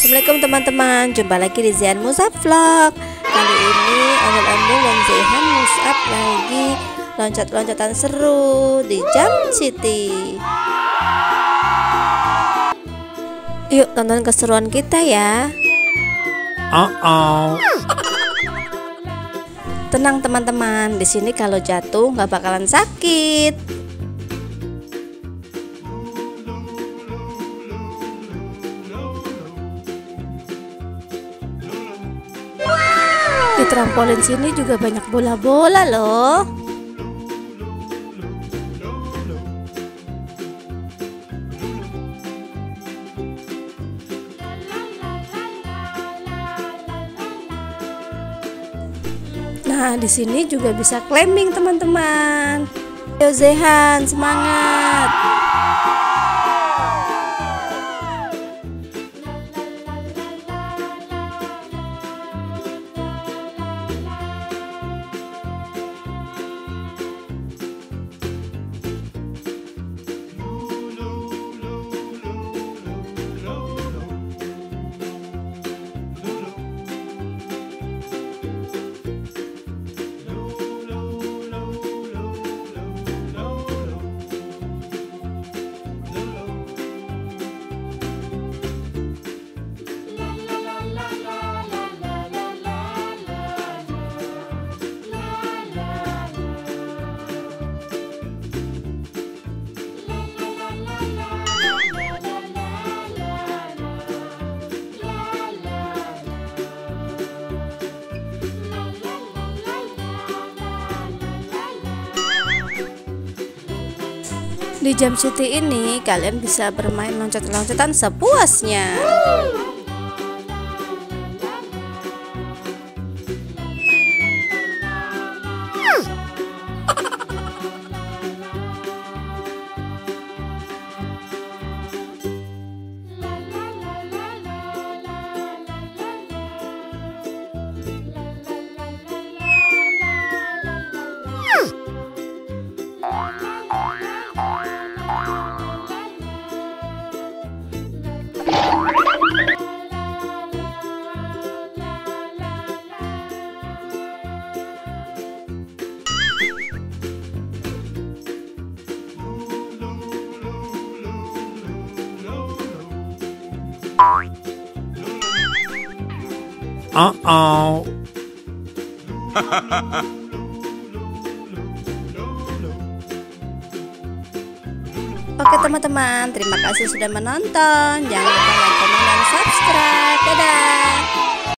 Assalamualaikum teman-teman, jumpa lagi di Zehan Musab Vlog. Kali ini Ondel-Ondel dan Zehan Musab lagi loncat-loncatan seru di Jump City. Yuk tonton keseruan kita ya. Tenang teman-teman, di sini kalau jatuh nggak bakalan sakit. Di trampolin sini juga banyak bola-bola loh. Nah, di sini juga bisa climbing teman-teman. Ayo Zehan, semangat. Di Jump City ini kalian bisa bermain loncat-loncatan sepuasnya. Oke teman-teman, terima kasih sudah menonton. Jangan lupa like, komen, dan subscribe.